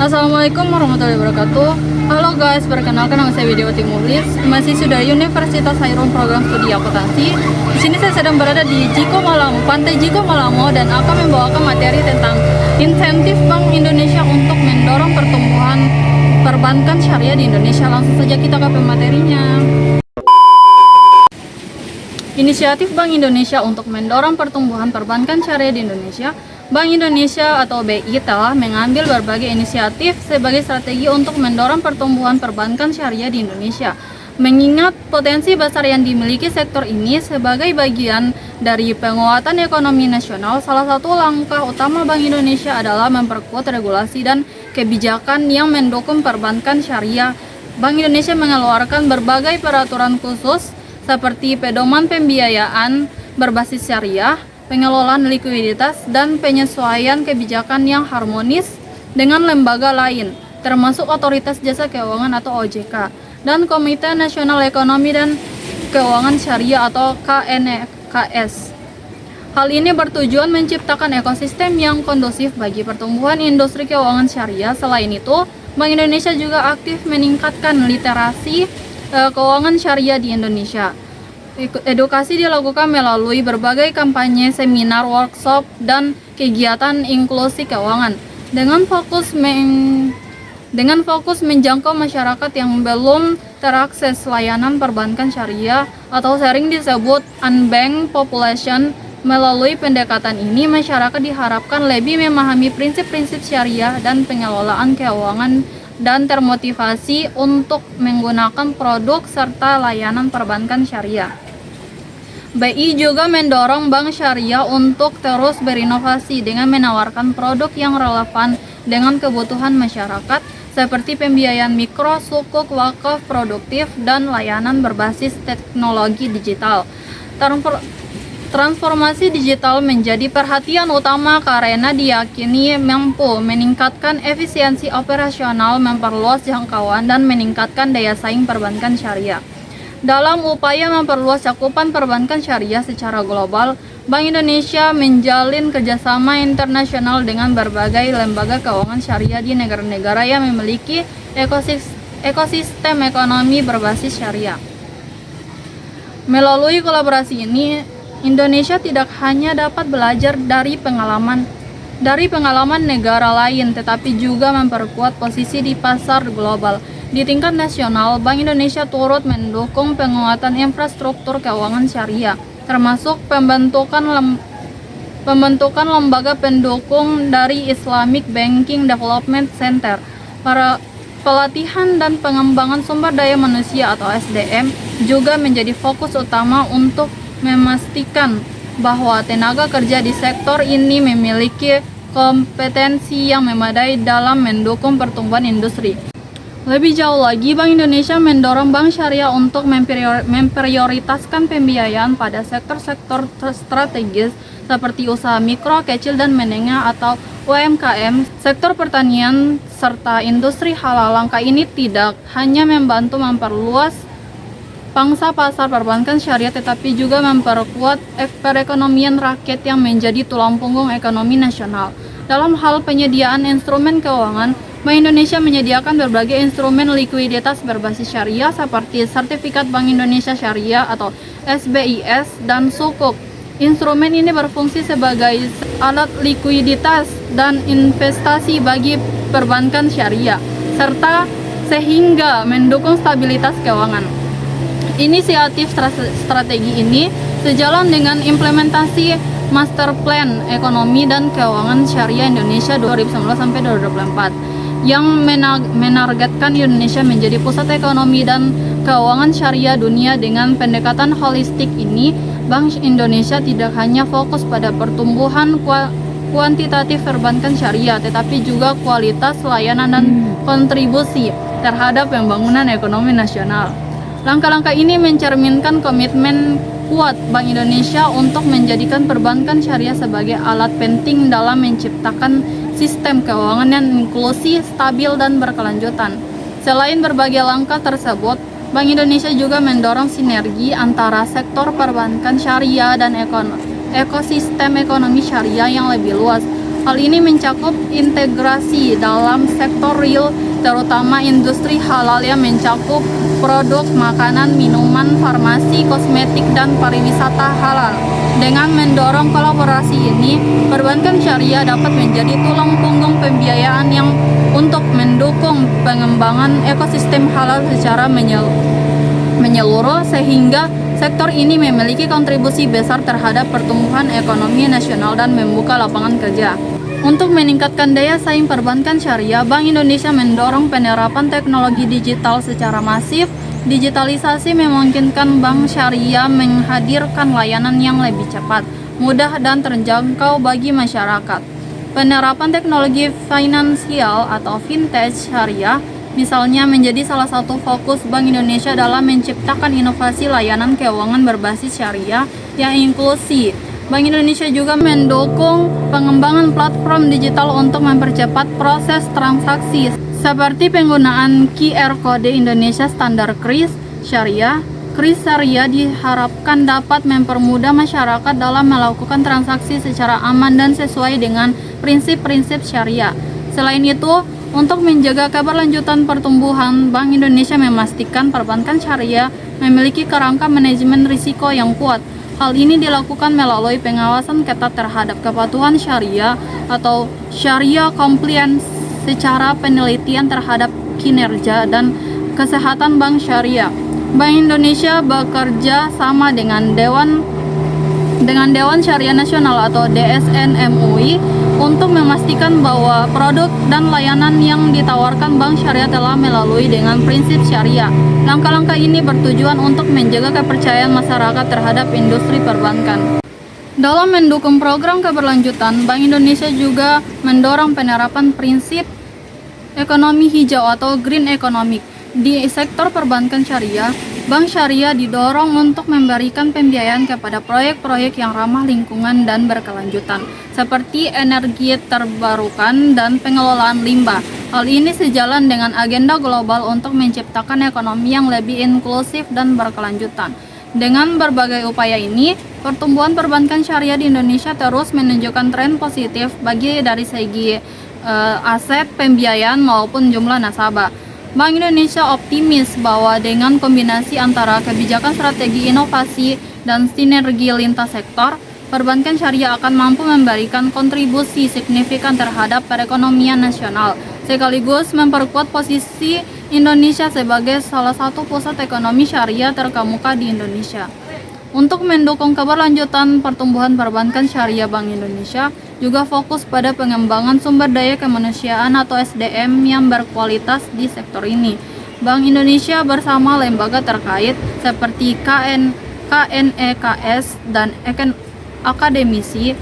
Assalamualaikum warahmatullahi wabarakatuh. Halo guys, perkenalkan nama saya Widya Timulis, mahasiswa dari Universitas Hairun Program Studi Akuntansi. Di sini saya sedang berada di Jiko Malamo, Pantai Jiko Malamo, dan akan membawakan materi tentang insentif Bank Indonesia untuk mendorong pertumbuhan perbankan syariah di Indonesia. Langsung saja kita ke materinya. Inisiatif Bank Indonesia untuk mendorong pertumbuhan perbankan syariah di Indonesia. Bank Indonesia atau BI telah mengambil berbagai inisiatif sebagai strategi untuk mendorong pertumbuhan perbankan syariah di Indonesia. Mengingat potensi besar yang dimiliki sektor ini sebagai bagian dari penguatan ekonomi nasional, salah satu langkah utama Bank Indonesia adalah memperkuat regulasi dan kebijakan yang mendukung perbankan syariah. Bank Indonesia mengeluarkan berbagai peraturan khusus seperti pedoman pembiayaan berbasis syariah, pengelolaan likuiditas, dan penyesuaian kebijakan yang harmonis dengan lembaga lain, termasuk Otoritas Jasa Keuangan atau OJK, dan Komite Nasional Ekonomi dan Keuangan Syariah atau KNKS. Hal ini bertujuan menciptakan ekosistem yang kondusif bagi pertumbuhan industri keuangan syariah. Selain itu, Bank Indonesia juga aktif meningkatkan literasi keuangan syariah di Indonesia. Edukasi dilakukan melalui berbagai kampanye, seminar, workshop, dan kegiatan inklusi keuangan dengan fokus menjangkau masyarakat yang belum terakses layanan perbankan syariah atau sering disebut unbanked population. Melalui pendekatan ini, masyarakat diharapkan lebih memahami prinsip-prinsip syariah dan pengelolaan keuangan dan termotivasi untuk menggunakan produk serta layanan perbankan syariah. BI juga mendorong bank syariah untuk terus berinovasi dengan menawarkan produk yang relevan dengan kebutuhan masyarakat seperti pembiayaan mikro, sukuk, wakaf, produktif, dan layanan berbasis teknologi digital. Transformasi digital menjadi perhatian utama karena diyakini mampu meningkatkan efisiensi operasional, memperluas jangkauan, dan meningkatkan daya saing perbankan syariah. Dalam upaya memperluas cakupan perbankan syariah secara global, Bank Indonesia menjalin kerjasama internasional dengan berbagai lembaga keuangan syariah di negara-negara yang memiliki ekosistem ekonomi berbasis syariah. Melalui kolaborasi ini, Indonesia tidak hanya dapat belajar dari pengalaman negara lain, tetapi juga memperkuat posisi di pasar global. Di tingkat nasional, Bank Indonesia turut mendukung penguatan infrastruktur keuangan syariah, termasuk pembentukan lembaga pendukung dari Islamic Banking Development Center. Para pelatihan dan pengembangan sumber daya manusia atau SDM juga menjadi fokus utama untuk memastikan bahwa tenaga kerja di sektor ini memiliki kompetensi yang memadai dalam mendukung pertumbuhan industri. Lebih jauh lagi, Bank Indonesia mendorong bank syariah untuk memprioritaskan pembiayaan pada sektor-sektor strategis seperti usaha mikro, kecil, dan menengah atau UMKM, sektor pertanian, serta industri halal. Langkah ini tidak hanya membantu memperluas pangsa pasar perbankan syariah, tetapi juga memperkuat perekonomian rakyat yang menjadi tulang punggung ekonomi nasional. Dalam hal penyediaan instrumen keuangan, Bank Indonesia menyediakan berbagai instrumen likuiditas berbasis syariah seperti Sertifikat Bank Indonesia Syariah atau SBIS dan sukuk. Instrumen ini berfungsi sebagai alat likuiditas dan investasi bagi perbankan syariah, serta sehingga mendukung stabilitas keuangan. Inisiatif strategi ini sejalan dengan implementasi Master Plan Ekonomi dan Keuangan Syariah Indonesia 2019-2024 yang menargetkan Indonesia menjadi pusat ekonomi dan keuangan syariah dunia. Dengan pendekatan holistik ini, Bank Indonesia tidak hanya fokus pada pertumbuhan kuantitatif perbankan syariah, tetapi juga kualitas layanan dan kontribusi terhadap pembangunan ekonomi nasional. Langkah-langkah ini mencerminkan komitmen kuat Bank Indonesia untuk menjadikan perbankan syariah sebagai alat penting dalam menciptakan sistem keuangan yang inklusif, stabil, dan berkelanjutan. Selain berbagai langkah tersebut, Bank Indonesia juga mendorong sinergi antara sektor perbankan syariah dan ekosistem ekonomi syariah yang lebih luas. Hal ini mencakup integrasi dalam sektor real, terutama industri halal yang mencakup produk makanan, minuman, farmasi, kosmetik, dan pariwisata halal. Dengan mendorong kolaborasi ini, perbankan syariah dapat menjadi tulang punggung pembiayaan yang untuk mendukung pengembangan ekosistem halal secara menyeluruh, sehingga sektor ini memiliki kontribusi besar terhadap pertumbuhan ekonomi nasional dan membuka lapangan kerja. Untuk meningkatkan daya saing perbankan syariah, Bank Indonesia mendorong penerapan teknologi digital secara masif. Digitalisasi memungkinkan bank syariah menghadirkan layanan yang lebih cepat, mudah, dan terjangkau bagi masyarakat. Penerapan teknologi finansial atau fintech syariah misalnya menjadi salah satu fokus Bank Indonesia dalam menciptakan inovasi layanan keuangan berbasis syariah yang inklusif. Bank Indonesia juga mendukung pengembangan platform digital untuk mempercepat proses transaksi seperti penggunaan QR Kode Indonesia Standar KRIS Syariah. KRIS Syariah diharapkan dapat mempermudah masyarakat dalam melakukan transaksi secara aman dan sesuai dengan prinsip-prinsip syariah. Selain itu, untuk menjaga keberlanjutan pertumbuhan, Bank Indonesia memastikan perbankan syariah memiliki kerangka manajemen risiko yang kuat. Hal ini dilakukan melalui pengawasan ketat terhadap kepatuhan syariah atau Sharia compliance secara penelitian terhadap kinerja dan kesehatan bank syariah. Bank Indonesia bekerja sama dengan Dewan Syariah Nasional atau DSN MUI untuk memastikan bahwa produk dan layanan yang ditawarkan bank syariah telah melalui dengan prinsip syariah. Langkah-langkah ini bertujuan untuk menjaga kepercayaan masyarakat terhadap industri perbankan. Dalam mendukung program keberlanjutan, Bank Indonesia juga mendorong penerapan prinsip ekonomi hijau atau green economic. Di sektor perbankan syariah, bank syariah didorong untuk memberikan pembiayaan kepada proyek-proyek yang ramah lingkungan dan berkelanjutan, seperti energi terbarukan dan pengelolaan limbah. Hal ini sejalan dengan agenda global untuk menciptakan ekonomi yang lebih inklusif dan berkelanjutan. Dengan berbagai upaya ini, pertumbuhan perbankan syariah di Indonesia terus menunjukkan tren positif dari segi aset, pembiayaan maupun jumlah nasabah. Bank Indonesia optimis bahwa dengan kombinasi antara kebijakan strategi inovasi dan sinergi lintas sektor, perbankan syariah akan mampu memberikan kontribusi signifikan terhadap perekonomian nasional, sekaligus memperkuat posisi Indonesia sebagai salah satu pusat ekonomi syariah terkemuka di Indonesia. Untuk mendukung keberlanjutan pertumbuhan perbankan syariah, Bank Indonesia juga fokus pada pengembangan sumber daya kemanusiaan atau SDM yang berkualitas di sektor ini. Bank Indonesia bersama lembaga terkait seperti KNEKS dan akademisi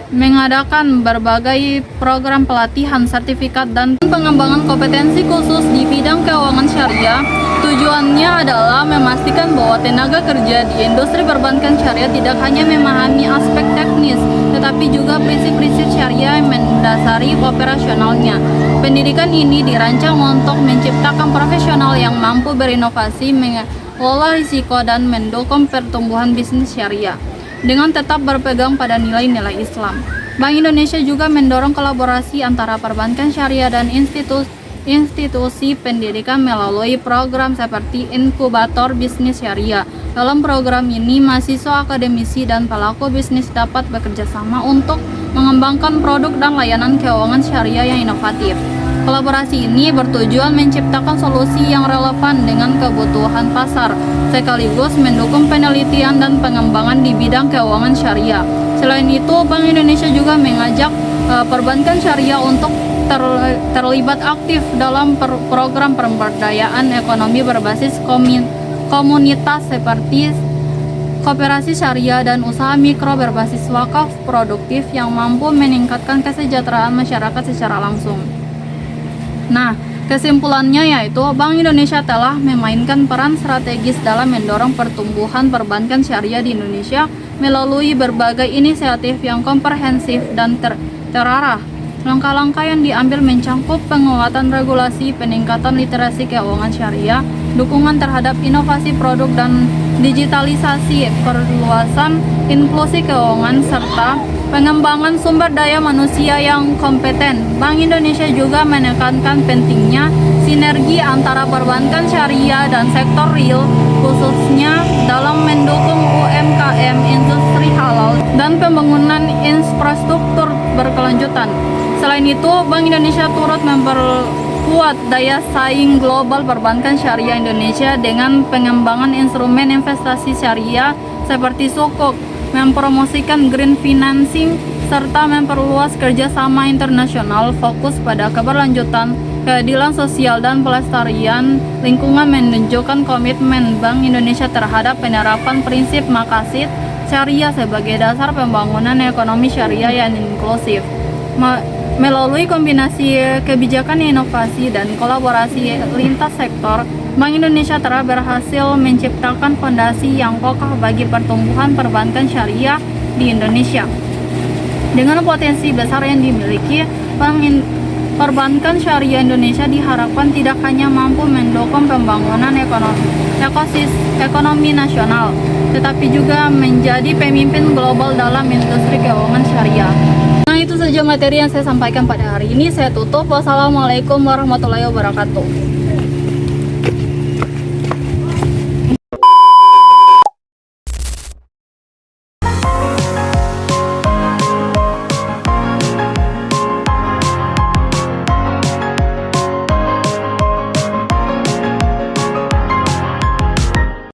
mengadakan berbagai program pelatihan, sertifikat, dan pengembangan kompetensi khusus di bidang keuangan syariah. Tujuannya adalah memastikan bahwa tenaga kerja di industri perbankan syariah tidak hanya memahami aspek teknis, tetapi juga prinsip-prinsip syariah yang mendasari operasionalnya. Pendidikan ini dirancang untuk menciptakan profesional yang mampu berinovasi, mengelola risiko, dan mendukung pertumbuhan bisnis syariah dengan tetap berpegang pada nilai-nilai Islam. Bank Indonesia juga mendorong kolaborasi antara perbankan syariah dan institusi pendidikan melalui program seperti inkubator bisnis syariah. Dalam program ini, mahasiswa, akademisi, dan pelaku bisnis dapat bekerja sama untuk mengembangkan produk dan layanan keuangan syariah yang inovatif. Kolaborasi ini bertujuan menciptakan solusi yang relevan dengan kebutuhan pasar, sekaligus mendukung penelitian dan pengembangan di bidang keuangan syariah. Selain itu, Bank Indonesia juga mengajak perbankan syariah untuk terlibat aktif dalam program pemberdayaan ekonomi berbasis komunitas seperti koperasi syariah dan usaha mikro berbasis wakaf produktif yang mampu meningkatkan kesejahteraan masyarakat secara langsung. Nah, kesimpulannya yaitu Bank Indonesia telah memainkan peran strategis dalam mendorong pertumbuhan perbankan syariah di Indonesia melalui berbagai inisiatif yang komprehensif dan terarah. Langkah-langkah yang diambil mencakup penguatan regulasi, peningkatan literasi keuangan syariah, dukungan terhadap inovasi produk dan digitalisasi, perluasan inklusi keuangan, serta pengembangan sumber daya manusia yang kompeten. Bank Indonesia juga menekankan pentingnya sinergi antara perbankan syariah dan sektor real, khususnya dalam mendukung UMKM, industri halal, dan pembangunan infrastruktur berkelanjutan. Selain itu, Bank Indonesia turut memperkuat daya saing global perbankan syariah Indonesia dengan pengembangan instrumen investasi syariah seperti Sukuk, mempromosikan green financing, serta memperluas kerjasama internasional fokus pada keberlanjutan, keadilan sosial, dan pelestarian lingkungan, menunjukkan komitmen Bank Indonesia terhadap penerapan prinsip maqasid syariah sebagai dasar pembangunan ekonomi syariah yang inklusif. Melalui kombinasi kebijakan inovasi dan kolaborasi lintas sektor, Bank Indonesia telah berhasil menciptakan fondasi yang kokoh bagi pertumbuhan perbankan syariah di Indonesia. Dengan potensi besar yang dimiliki, perbankan syariah Indonesia diharapkan tidak hanya mampu mendukung pembangunan ekonomi nasional, tetapi juga menjadi pemimpin global dalam industri keuangan syariah. Nah, itu saja materi yang saya sampaikan pada hari ini. Saya tutup. Wassalamualaikum warahmatullahi wabarakatuh.